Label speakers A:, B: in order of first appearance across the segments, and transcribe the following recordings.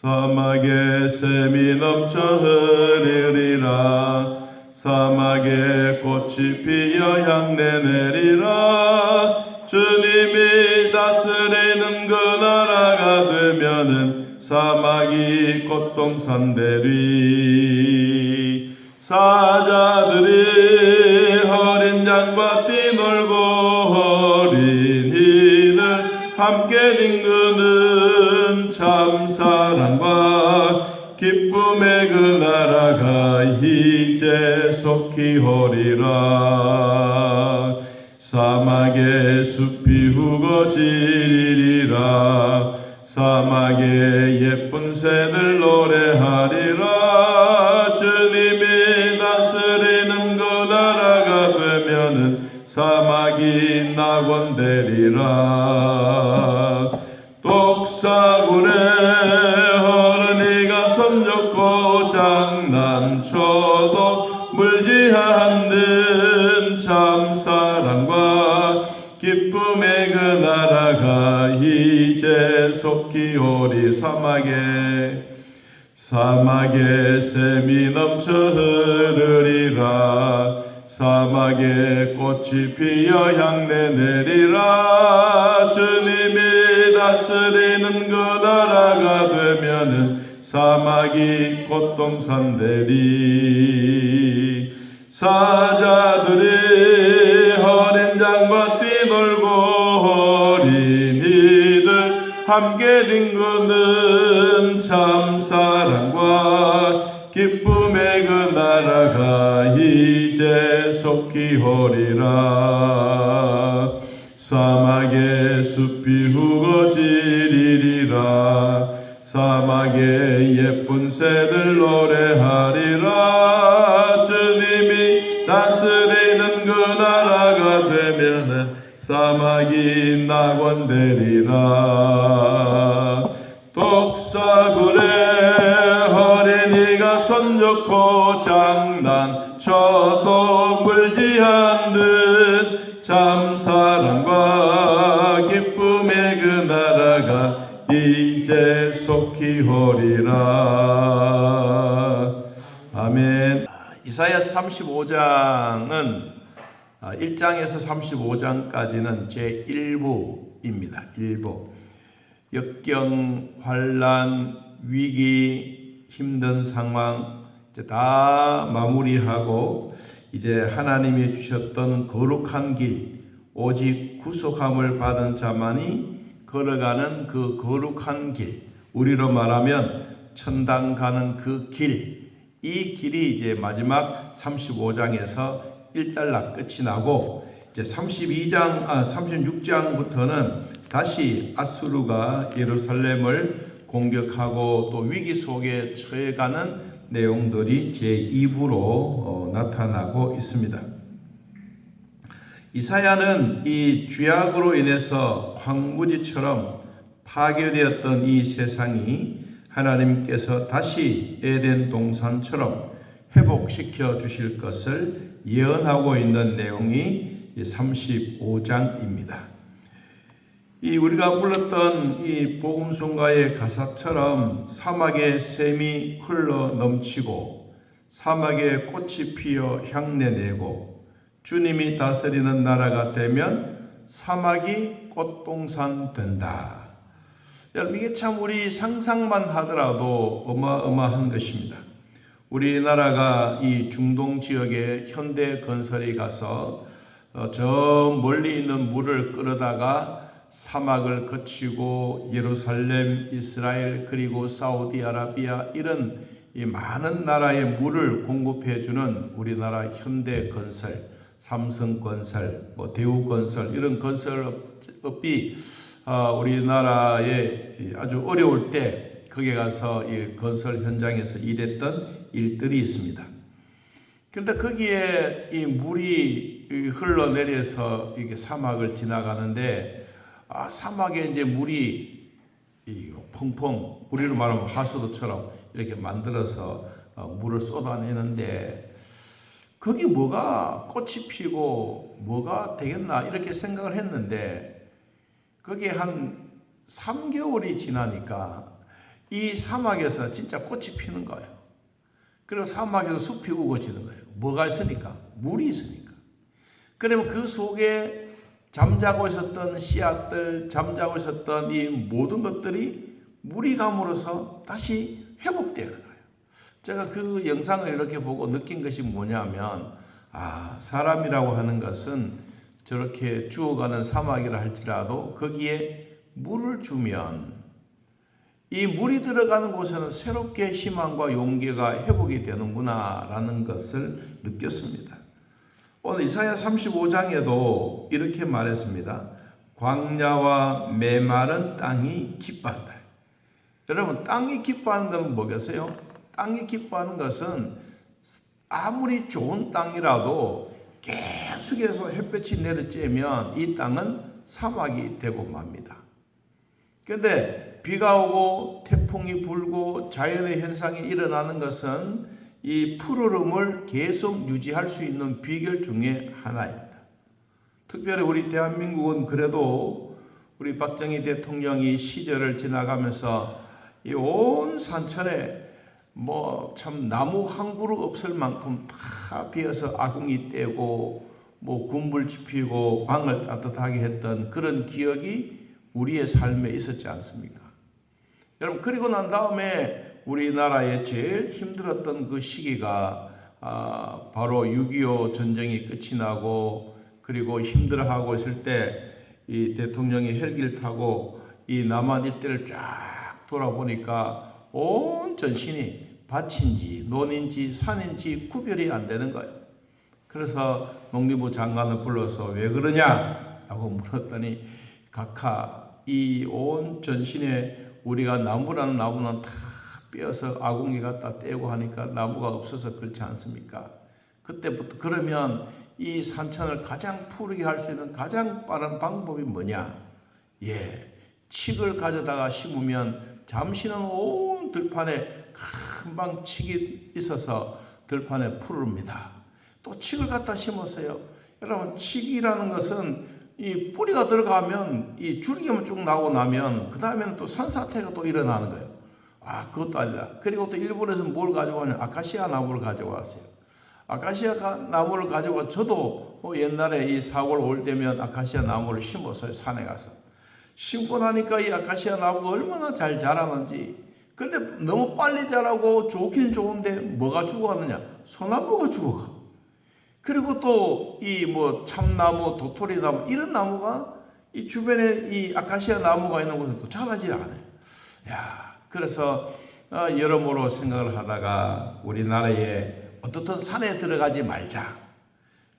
A: 사막에 샘이 넘쳐 흐르리라. 사막에 꽃이 피어 향내 내리라. 주님이 다스리는 그 나라가 되면은 사막이 꽃동산 되리. 사자들이 어린 양과 뛰놀고 어린이들 함께 뒹구는 참사랑과 기쁨의 그 나라가 이제 속히 오리라. 사막에 숲이 우거지리라. 사막에 예쁜 새들 노래하리라. 주님이 다스리는 그 나라가 되면은 사막이 낙원되리라. 독사군에 어른이가 손잡고 장난쳐도 물지 않는 참사랑과 기쁨의 그 나라가 이제 속히 오리. 사막에 샘이 넘쳐 흐르리라. 사막에 꽃이 피어 향내 내리라. 주님이 다스리는 그 나라가 되면은 사막이 꽃동산 되리. 사자들이 어린 양과 뛰놀고 어린이들 함께 뒹구는 참사랑과 기쁨의 그 나라가 이제 속히 오리라. 사막에 숲이 우거지리라. 사막에 예쁜 새들 노래하리라. 주님이 다스리는 그 나라가 되면은 사막이 낙원되리라. 독사굴에 어린이가 손잡고 장난쳐도 물지 않는 참사랑과 기쁨의 그 나라가 이제 속히 오리라. 아멘. 이사야 35장은 1장에서 35장까지는 제1부입니다. 1부. 역경, 환난, 위기, 힘든 상황 이제 다 마무리하고 이제 하나님이 주셨던 거룩한 길, 오직 구속함을 받은 자만이 걸어가는 그 거룩한 길, 우리로 말하면 천당 가는 그 길, 이 길이 이제 마지막 35장에서 일단락 끝이 나고 이제 36장부터는 다시 아수르가 예루살렘을 공격하고 또 위기 속에 처해가는 내용들이 제2부로 나타나고 있습니다. 이사야는 이 죄악으로 인해서 황무지처럼 파괴되었던 이 세상이 하나님께서 다시 에덴 동산처럼 회복시켜 주실 것을 예언하고 있는 내용이 35장입니다. 이 우리가 불렀던 이 복음송가의 가사처럼 사막에 샘이 흘러 넘치고 사막에 꽃이 피어 향내 내고 주님이 다스리는 나라가 되면 사막이 꽃동산 된다. 여러분, 이게 참 우리 상상만 하더라도 어마어마한 것입니다. 우리나라가 이 중동 지역에 현대 건설이 가서 저 멀리 있는 물을 끌어다가 사막을 거치고 예루살렘, 이스라엘, 그리고 사우디아라비아 이런 이 많은 나라의 물을 공급해 주는 우리나라 현대 건설, 삼성 건설, 대우 건설 이런 건설업이 우리나라에 아주 어려울 때 거기에 가서 이 건설 현장에서 일했던 일들이 있습니다. 그런데 거기에 이 물이 흘러내려서 이게 사막을 지나가는데 사막에 이제 물이 펑펑, 우리로 말하면 하수도처럼 이렇게 만들어서 물을 쏟아내는데 거기 뭐가 꽃이 피고 뭐가 되겠나 이렇게 생각을 했는데 거기에 한 3개월이 지나니까 이 사막에서 진짜 꽃이 피는 거예요. 그리고 사막에서 숲이 우거지는 거예요. 뭐가 있으니까? 물이 있으니까. 그러면 그 속에 잠자고 있었던 씨앗들, 잠자고 있었던 이 모든 것들이 물이 감으로써 다시 회복되는 거예요. 제가 그 영상을 이렇게 보고 느낀 것이 뭐냐면, 사람이라고 하는 것은 저렇게 죽어가는 사막이라 할지라도 거기에 물을 주면 이 물이 들어가는 곳에는 새롭게 희망과 용기가 회복이 되는구나 라는 것을 느꼈습니다. 오늘 이사야 35장에도 이렇게 말했습니다. 광야와 메마른 땅이 기뻐한다. 여러분, 땅이 기뻐하는 것은 뭐겠어요? 땅이 기뻐하는 것은 아무리 좋은 땅이라도 계속해서 햇볕이 내리쬐면 이 땅은 사막이 되고 맙니다. 그런데 비가 오고 태풍이 불고 자연의 현상이 일어나는 것은 이 푸르름을 계속 유지할 수 있는 비결 중에 하나입니다. 특별히 우리 대한민국은 그래도 우리 박정희 대통령이 시절을 지나가면서 이 온 산천에 참 나무 한 그루 없을 만큼 다 비어서 아궁이 떼고 군불 지피고 방을 따뜻하게 했던 그런 기억이 우리의 삶에 있었지 않습니까? 여러분, 그리고 난 다음에 우리나라에 제일 힘들었던 그 시기가 바로 6.25 전쟁이 끝이 나고 그리고 힘들어하고 있을 때 이 대통령이 헬기를 타고 이 남한 일대를 쫙 돌아보니까 온 전신이 밭인지 논인지 산인지 구별이 안 되는 거예요. 그래서 농림부 장관을 불러서 왜 그러냐라고 물었더니 각하 이 온 전신에 우리가 나무라는 나무는 다 떼어서 아궁이 갖다 떼고 하니까 나무가 없어서 그렇지 않습니까? 그때부터 그러면 이 산천을 가장 푸르게 할 수 있는 가장 빠른 방법이 뭐냐? 칡을 가져다가 심으면 잠시는 온 들판에 금방 칡이 있어서 들판에 푸릅니다. 또 칡을 갖다 심었어요. 여러분, 칡이라는 것은 이 뿌리가 들어가면 이 줄기만 쭉 나오고 나면 그 다음에는 또 산사태가 또 일어나는 거예요. 그것도 아니다. 그리고 또 일본에서 뭘 가져가냐면 아카시아 나무를 가져왔어요. 아카시아 나무를 가지고 저도 옛날에 이 4월 5일 되면 아카시아 나무를 심었어요. 산에 가서. 심고 나니까 이 아카시아 나무가 얼마나 잘 자라는지. 근데 너무 빨리 자라고 좋긴 좋은데 뭐가 죽어가느냐? 소나무가 죽어가. 그리고 또 이 참나무, 도토리나무 이런 나무가 이 주변에 이 아카시아 나무가 있는 곳은 또 자라지 않아요. 그래서 여러모로 생각을 하다가 우리나라에 어떻든 산에 들어가지 말자.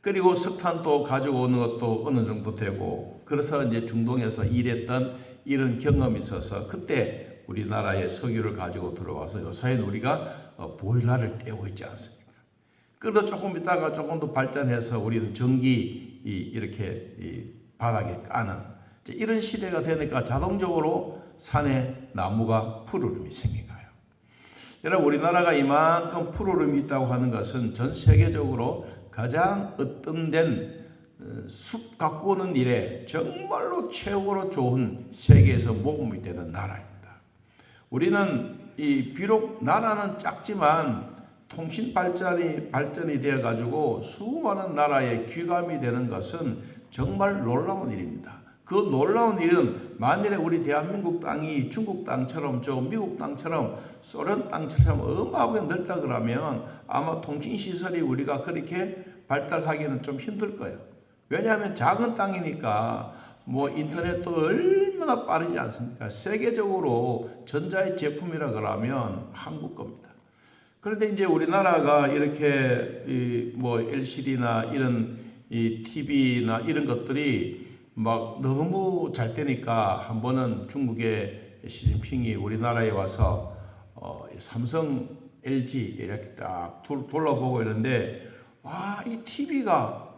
A: 그리고 석탄도 가지고 오는 것도 어느 정도 되고, 그래서 이제 중동에서 일했던 이런 경험이 있어서 그때 우리나라에 석유를 가지고 들어와서 요새는 우리가 보일러를 떼고 있지 않습니까? 그래도 조금 있다가 조금 더 발전해서 우리는 전기 이렇게 바닥에 까는 이런 시대가 되니까 자동적으로 산에 나무가 푸르름이 생긴 거예요. 여러분, 우리나라가 이만큼 푸르름이 있다고 하는 것은 전 세계적으로 가장 으뜸된 숲 갖고 오는 일에 정말로 최고로 좋은 세계에서 모범이 되는 나라입니다. 우리는 비록 나라는 작지만 통신 발전이 되어 가지고 수많은 나라에 귀감이 되는 것은 정말 놀라운 일입니다. 그 놀라운 일은 만일에 우리 대한민국 땅이 중국 땅처럼 미국 땅처럼 소련 땅처럼 어마어마하게 넓다 그러면 아마 통신시설이 우리가 그렇게 발달하기는 좀 힘들 거예요. 왜냐하면 작은 땅이니까 인터넷도 얼마나 빠르지 않습니까? 세계적으로 전자의 제품이라 그러면 한국 겁니다. 그런데 이제 우리나라가 이렇게 LCD나 이런 TV나 이런 것들이 너무 잘 되니까 한 번은 중국의 시진핑이 우리나라에 와서 삼성, LG 이렇게 딱 돌아보고 있는데 이 TV가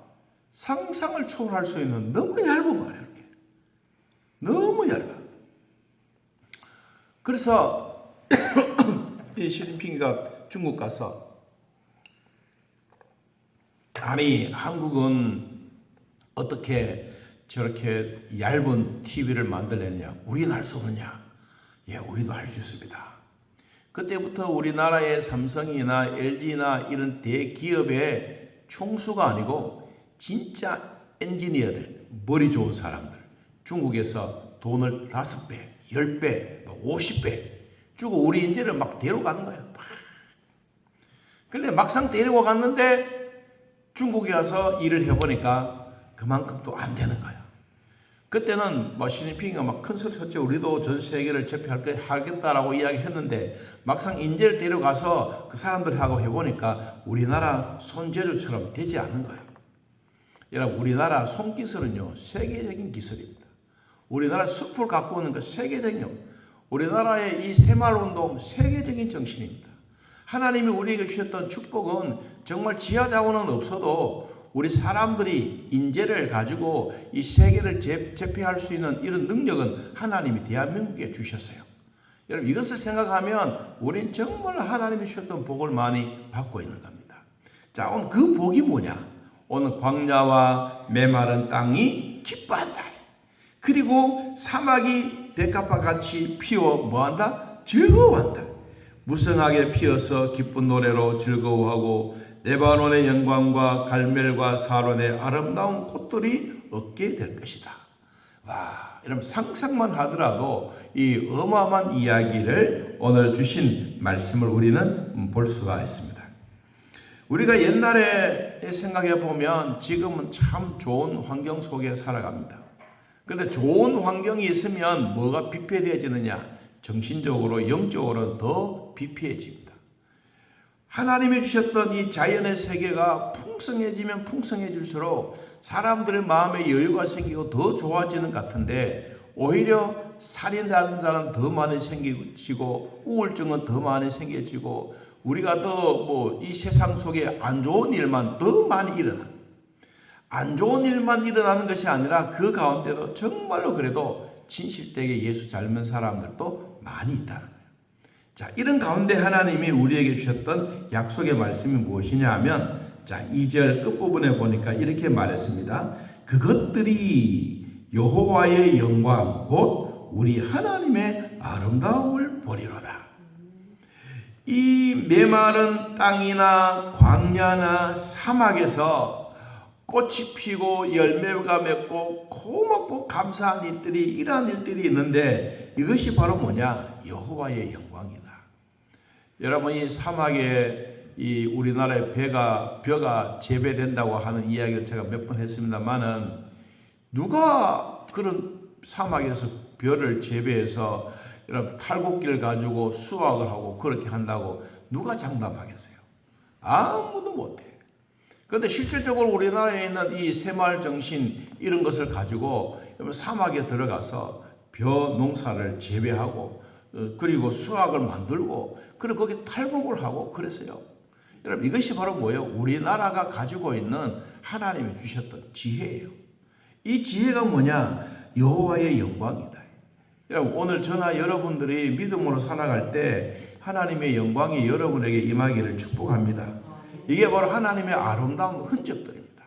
A: 상상을 초월할 수 있는 너무 얇은 거예요. 이렇게. 너무 얇아. 그래서 이 시진핑이가 중국 가서 아니 한국은 어떻게 저렇게 얇은 TV를 만들었냐? 우리는 할 수 없느냐? 우리도 할 수 있습니다. 그때부터 우리나라의 삼성이나 LG나 이런 대기업의 총수가 아니고 진짜 엔지니어들, 머리 좋은 사람들, 중국에서 돈을 5배, 10배, 50배 주고 우리 인재를 막 데려가는 거예요. 근데 막상 데리고 갔는데 중국에 와서 일을 해보니까 그만큼 또 안 되는 거예요. 그때는 뭐 시진핑이가 막 큰 소리 쳤죠. 우리도 전 세계를 제패하겠다라고 이야기했는데 막상 인재를 데려가서 그 사람들하고 해보니까 우리나라 손재주처럼 되지 않는 거예요. 여러분, 우리나라 손기술은요 세계적인 기술입니다. 우리나라 숲을 갖고 오는 것 세계적인, 우리나라의 이 새마을운동 세계적인 정신입니다. 하나님이 우리에게 주셨던 축복은 정말 지하 자원은 없어도 우리 사람들이 인재를 가지고 이 세계를 제패할 수 있는 이런 능력은 하나님이 대한민국에 주셨어요. 여러분, 이것을 생각하면 우리는 정말 하나님이 주셨던 복을 많이 받고 있는 겁니다. 자, 오늘 그 복이 뭐냐? 오늘 광야와 메마른 땅이 기뻐한다. 그리고 사막이 백합화 같이 피워 뭐한다? 즐거워한다. 무성하게 피어서 기쁜 노래로 즐거워하고 레바논의 영광과 갈멜과 사론의 아름다운 꽃들이 얻게 될 것이다. 와, 여러분 상상만 하더라도 이 어마어마한 이야기를 오늘 주신 말씀을 우리는 볼 수가 있습니다. 우리가 옛날에 생각해 보면 지금은 참 좋은 환경 속에 살아갑니다. 그런데 좋은 환경이 있으면 뭐가 비폐되어지느냐? 정신적으로, 영적으로 더 비폐해집니다. 하나님이 주셨던 이 자연의 세계가 풍성해지면 풍성해질수록 사람들의 마음에 여유가 생기고 더 좋아지는 것 같은데 오히려 살인하는 자는 더 많이 생기고 우울증은 더 많이 생겨지고 우리가 더 이 세상 속에 안 좋은 일만 더 많이 안 좋은 일만 일어나는 것이 아니라 그 가운데도 정말로 그래도 진실되게 예수 잘 믿는 사람들도 많이 있다는 거예요. 자, 이런 가운데 하나님이 우리에게 주셨던 약속의 말씀이 무엇이냐 하면 자, 2절 끝부분에 보니까 이렇게 말했습니다. 그것들이 여호와의 영광 곧 우리 하나님의 아름다움을 보리로다. 이 메마른 땅이나 광야나 사막에서 꽃이 피고 열매가 맺고 고맙고 감사한 일들이 이러한 일들이 있는데 이것이 바로 뭐냐? 여호와의 영광이다. 여러분, 이 사막에 이 우리나라의 벼가 재배된다고 하는 이야기를 제가 몇 번 했습니다만은 누가 그런 사막에서 벼를 재배해서 여러분 탈곡기를 가지고 수확을 하고 그렇게 한다고 누가 장담하겠어요? 아무도 못해. 그런데 실질적으로 우리나라에 있는 이 새마을 정신 이런 것을 가지고 사막에 들어가서 벼 농사를 재배하고 그리고 수확을 만들고 그리고 거기 탈곡을 하고 그랬어요. 여러분, 이것이 바로 뭐예요? 우리나라가 가지고 있는 하나님이 주셨던 지혜예요. 이 지혜가 뭐냐? 여호와의 영광이다. 여러분, 오늘 저나 여러분들이 믿음으로 살아갈 때 하나님의 영광이 여러분에게 임하기를 축복합니다. 이게 바로 하나님의 아름다운 흔적들입니다.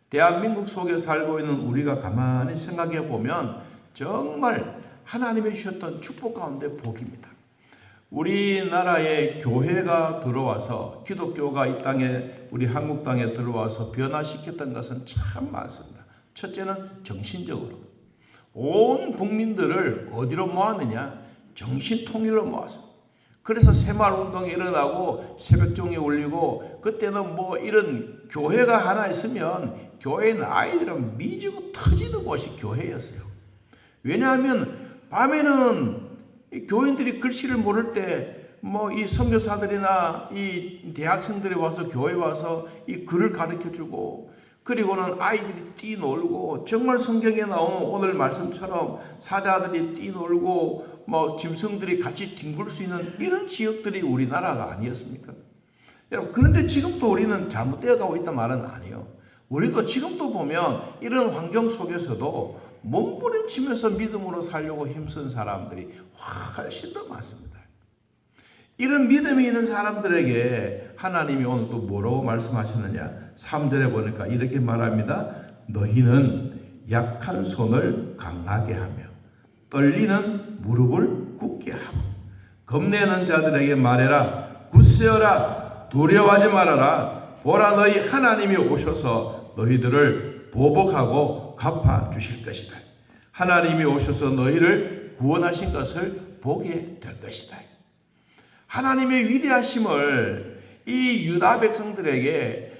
A: 대한민국 속에 살고 있는 우리가 가만히 생각해 보면 정말 하나님이 주셨던 축복 가운데 복입니다. 우리나라에 교회가 들어와서 기독교가 이 땅에 우리 한국 땅에 들어와서 변화시켰던 것은 참 많습니다. 첫째는 정신적으로 온 국민들을 어디로 모았느냐? 정신통일로 모았습니다. 그래서 새마을운동이 일어나고 새벽종이 울리고 그때는 이런 교회가 하나 있으면 교회는 아이들은 미지고 터지는 곳이 교회였어요. 왜냐하면 밤에는 이 교인들이 글씨를 모를 때 이 선교사들이나 이 대학생들이 와서 교회에 와서 이 글을 가르쳐주고 그리고는 아이들이 뛰놀고 정말 성경에 나오는 오늘 말씀처럼 사자들이 뛰놀고 짐승들이 같이 뒹굴 수 있는 이런 지역들이 우리나라가 아니었습니까? 여러분, 그런데 지금도 우리는 잘못되어 가고 있단 말은 아니에요. 우리도 지금도 보면 이런 환경 속에서도 몸부림치면서 믿음으로 살려고 힘쓴 사람들이 훨씬 더 많습니다. 이런 믿음이 있는 사람들에게 하나님이 오늘 또 뭐라고 말씀하셨느냐? 3절에 보니까 이렇게 말합니다. 너희는 약한 손을 강하게 하며 떨리는 무릎을 굳게 하고 겁내는 자들에게 말해라. 굳세어라. 두려워하지 말아라. 보라, 너희 하나님이 오셔서 너희들을 보복하고 갚아 주실 것이다. 하나님이 오셔서 너희를 구원하신 것을 보게 될 것이다. 하나님의 위대하심을 이 유다 백성들에게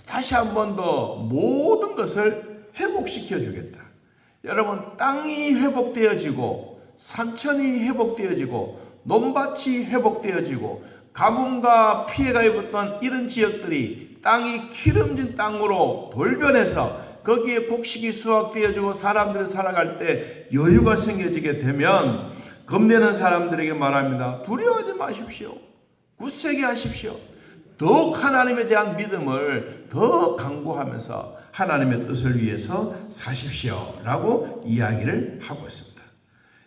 A: 다시 한 번 더 모든 것을 회복시켜 주겠다. 여러분, 땅이 회복되어지고 산천이 회복되어지고 논밭이 회복되어지고 가뭄과 피해가 입었던 이런 지역들이 땅이 기름진 땅으로 돌변해서 거기에 곡식이 수확되어지고 사람들이 살아갈 때 여유가 생겨지게 되면 겁내는 사람들에게 말합니다. 두려워하지 마십시오. 굳세게 하십시오. 더욱 하나님에 대한 믿음을 더 강구하면서 하나님의 뜻을 위해서 사십시오 라고 이야기를 하고 있습니다.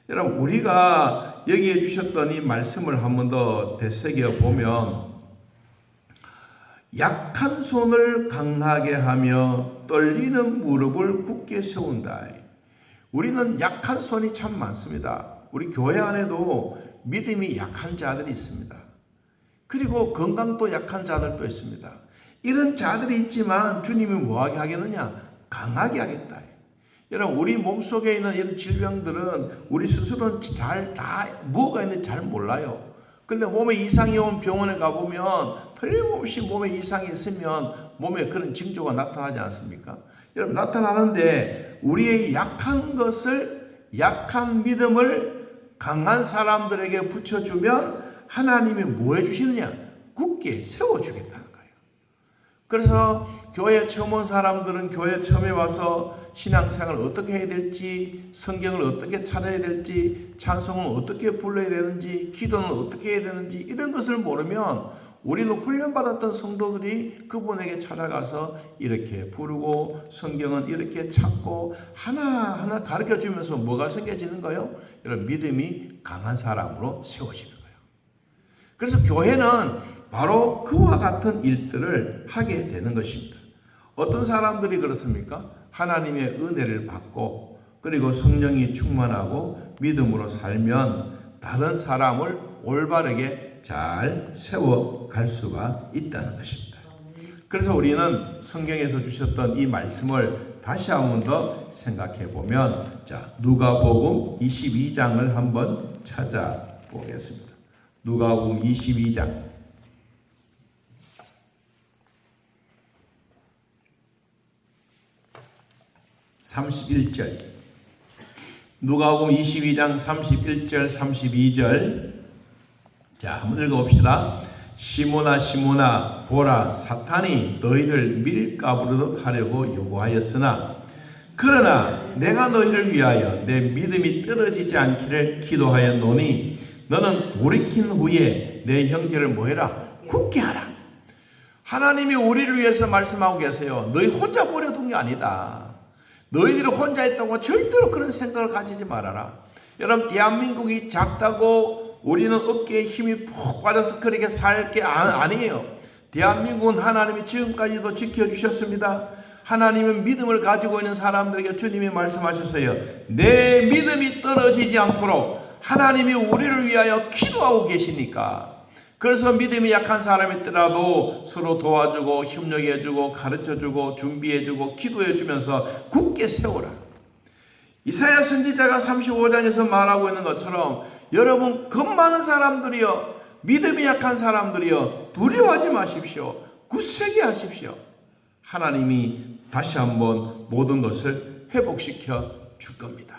A: 여러분, 우리가 여기에 주셨던 이 말씀을 한 번 더 되새겨 보면 약한 손을 강하게 하며 떨리는 무릎을 굳게 세운다. 우리는 약한 손이 참 많습니다. 우리 교회 안에도 믿음이 약한 자들이 있습니다. 그리고 건강도 약한 자들도 있습니다. 이런 자들이 있지만 주님이 뭐하게 하겠느냐? 강하게 하겠다. 여러분, 우리 몸속에 있는 이런 질병들은 우리 스스로는 다 뭐가 있는지 잘 몰라요. 근데 몸에 이상이 온 병원에 가보면 틀림없이 몸에 이상이 있으면 몸에 그런 징조가 나타나지 않습니까? 여러분, 나타나는데 우리의 약한 것을, 약한 믿음을 강한 사람들에게 붙여주면 하나님이 뭐 해주시느냐? 굳게 세워주겠다는 거예요. 그래서 교회 처음 온 사람들은 교회 처음에 와서 신앙생활을 어떻게 해야 될지, 성경을 어떻게 찾아야 될지, 찬송은 어떻게 불러야 되는지, 기도는 어떻게 해야 되는지 이런 것을 모르면 우리는 훈련받았던 성도들이 그분에게 찾아가서 이렇게 부르고 성경은 이렇게 찾고 하나하나 가르쳐주면서 뭐가 생겨지는 거예요? 여러분, 믿음이 강한 사람으로 세워지는 거예요. 그래서 교회는 바로 그와 같은 일들을 하게 되는 것입니다. 어떤 사람들이 그렇습니까? 하나님의 은혜를 받고 그리고 성령이 충만하고 믿음으로 살면 다른 사람을 올바르게 잘 세워갈 수가 있다는 것입니다. 그래서 우리는 성경에서 주셨던 이 말씀을 다시 한 번 더 생각해 보면, 누가복음 22장을 한번 찾아보겠습니다. 누가복음 22장 31절. 누가복음 22장 31절 32절. 자, 한번 읽어봅시다. 시몬아 시몬아, 보라, 사탄이 너희를 밀가부르듯 하려고 요구하였으나 그러나 내가 너희를 위하여 내 믿음이 떨어지지 않기를 기도하였노니 너는 돌이킨 후에 내 형제를 뭐해라? 굳게 하라. 하나님이 우리를 위해서 말씀하고 계세요. 너희 혼자 버려둔 게 아니다. 너희들이 혼자 있다고 절대로 그런 생각을 가지지 말아라. 여러분, 대한민국이 작다고 우리는 어깨에 힘이 푹 빠져서 그렇게 살 게 아니에요. 대한민국은 하나님이 지금까지도 지켜주셨습니다. 하나님은 믿음을 가지고 있는 사람들에게 주님이 말씀하셨어요. 내 믿음이 떨어지지 않도록 하나님이 우리를 위하여 기도하고 계시니까. 그래서 믿음이 약한 사람이 있더라도 서로 도와주고 협력해주고 가르쳐주고 준비해주고 기도해주면서 굳게 세워라. 이사야 선지자가 35장에서 말하고 있는 것처럼 여러분, 겁 많은 사람들이여, 믿음이 약한 사람들이여, 두려워하지 마십시오. 굳세게 하십시오. 하나님이 다시 한번 모든 것을 회복시켜 줄 겁니다.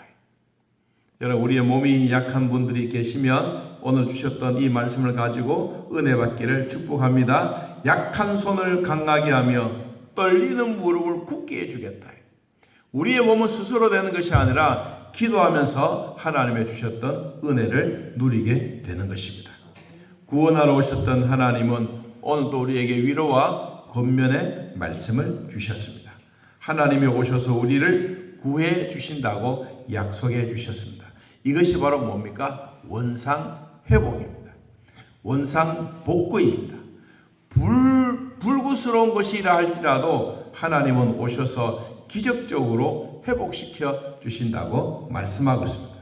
A: 여러분, 우리의 몸이 약한 분들이 계시면 오늘 주셨던 이 말씀을 가지고 은혜 받기를 축복합니다. 약한 손을 강하게 하며 떨리는 무릎을 굳게 해주겠다. 우리의 몸은 스스로 되는 것이 아니라 기도하면서 하나님의 주셨던 은혜를 누리게 되는 것입니다. 구원하러 오셨던 하나님은 오늘도 우리에게 위로와 권면의 말씀을 주셨습니다. 하나님이 오셔서 우리를 구해 주신다고 약속해 주셨습니다. 이것이 바로 뭡니까? 원상회복입니다. 원상복구입니다. 불구스러운 것이라 할지라도 하나님은 오셔서 기적적으로 회복시켜 주신다고 말씀하고 있습니다.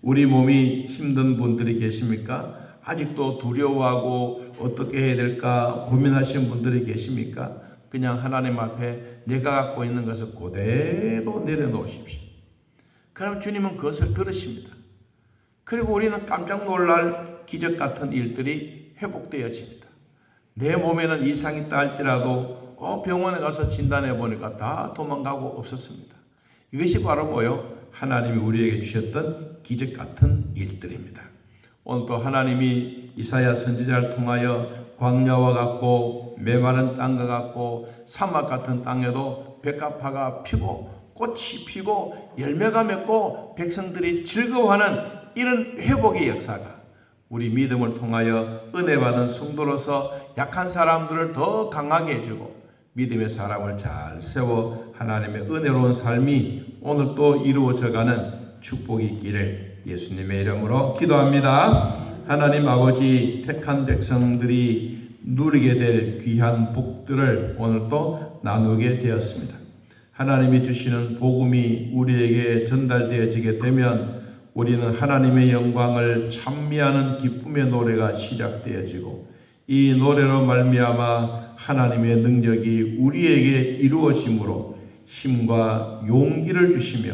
A: 우리 몸이 힘든 분들이 계십니까? 아직도 두려워하고 어떻게 해야 될까 고민하시는 분들이 계십니까? 그냥 하나님 앞에 내가 갖고 있는 것을 그대로 내려놓으십시오. 그럼 주님은 그것을 들으십니다. 그리고 우리는 깜짝 놀랄 기적 같은 일들이 회복되어집니다. 내 몸에는 이상이 있다 할지라도 병원에 가서 진단해 보니까 다 도망가고 없었습니다. 이것이 바로 뭐요? 하나님이 우리에게 주셨던 기적 같은 일들입니다. 오늘 또 하나님이 이사야 선지자를 통하여 광야와 같고 메마른 땅과 같고 사막 같은 땅에도 백합화가 피고 꽃이 피고 열매가 맺고 백성들이 즐거워하는 이런 회복의 역사가 우리 믿음을 통하여 은혜 받은 성도로서 약한 사람들을 더 강하게 해주고 믿음의 사람을 잘 세워 하나님의 은혜로운 삶이 오늘 또 이루어져가는 축복이 있기를 예수님의 이름으로 기도합니다. 하나님 아버지, 택한 백성들이 누리게 될 귀한 복들을 오늘 또 나누게 되었습니다. 하나님이 주시는 복음이 우리에게 전달되어지게 되면 우리는 하나님의 영광을 찬미하는 기쁨의 노래가 시작되어지고 이 노래로 말미암아 하나님의 능력이 우리에게 이루어짐으로 힘과 용기를 주시며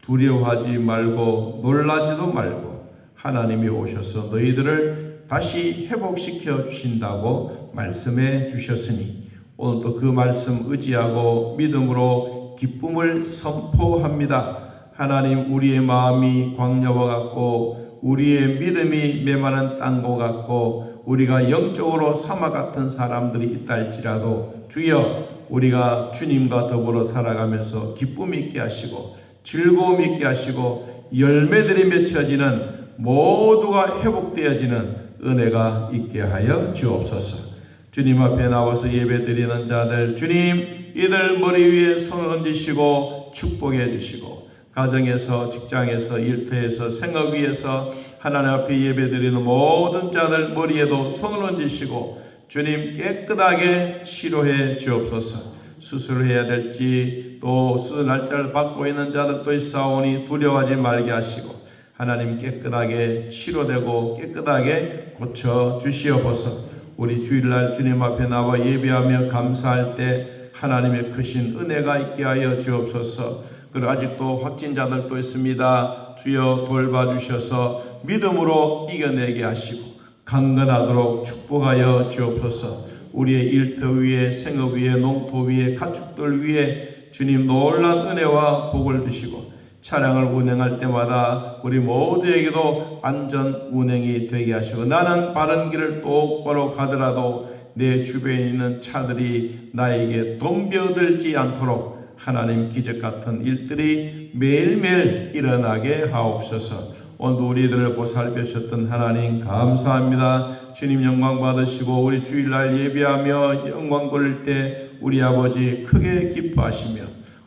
A: 두려워하지 말고 놀라지도 말고 하나님이 오셔서 너희들을 다시 회복시켜 주신다고 말씀해 주셨으니 오늘도 그 말씀 의지하고 믿음으로 기쁨을 선포합니다. 하나님, 우리의 마음이 광야와 같고 우리의 믿음이 메마른 땅과 같고 우리가 영적으로 사막 같은 사람들이 있다 할지라도 주여 우리가 주님과 더불어 살아가면서 기쁨 있게 하시고 즐거움 있게 하시고 열매들이 맺혀지는 모두가 회복되어지는 은혜가 있게 하여 주옵소서. 주님 앞에 나와서 예배드리는 자들, 주님 이들 머리 위에 손을 얹으시고 축복해 주시고 가정에서 직장에서 일터에서 생업위에서 하나님 앞에 예배드리는 모든 자들 머리에도 손을 얹으시고 주님 깨끗하게 치료해 주옵소서. 수술해야 될지 또 수술 날짜를 받고 있는 자들도 있사오니 두려워하지 말게 하시고 하나님 깨끗하게 치료되고 깨끗하게 고쳐 주시옵소서. 우리 주일날 주님 앞에 나와 예배하며 감사할 때 하나님의 크신 은혜가 있게 하여 주옵소서. 그리고 아직도 확진자들도 있습니다. 주여 돌봐주셔서 믿음으로 이겨내게 하시고 강건하도록 축복하여 주옵소서. 우리의 일터 위에 생업 위에 농토 위에 가축들 위에 주님 놀란 은혜와 복을 주시고 차량을 운행할 때마다 우리 모두에게도 안전 운행이 되게 하시고 나는 바른 길을 똑바로 가더라도 내 주변에 있는 차들이 나에게 덤벼들지 않도록 하나님 기적 같은 일들이 매일매일 일어나게 하옵소서. 오늘 우리들을 보살펴주셨던 하나님 감사합니다. 주님 영광 받으시고 우리 주일날 예배하며 영광 돌릴 때 우리 아버지 크게 기뻐하시며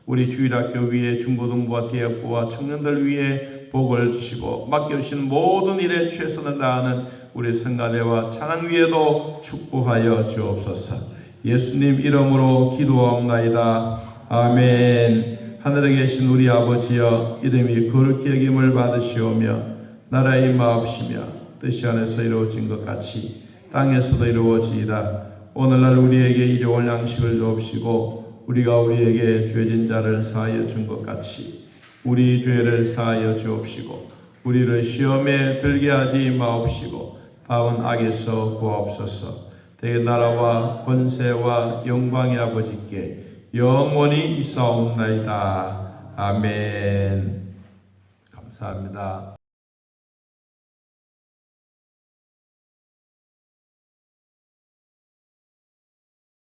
A: 우리 주일학교 위에 중고등부와 대학부와 청년들 위에 복을 주시고 맡겨주신 모든 일에 최선을 다하는 우리 성가대와 찬양 위에도 축복하여 주옵소서. 예수님 이름으로 기도하옵나이다. 아멘. 하늘에 계신 우리 아버지여, 이름이 거룩히 여김을 받으시오며 나라의 임하옵시며 뜻이 안에서 이루어진 것 같이 땅에서도 이루어지이다. 오늘날 우리에게 일용할 양식을 주옵시고 우리가 우리에게 죄진 자를 사하여 준 것 같이 우리 죄를 사하여 주옵시고 우리를 시험에 들게 하지 마옵시고 다운 악에서 구하옵소서. 대개 나라와 권세와 영광의 아버지께 영원히 있사옵나이다. 아멘. 감사합니다.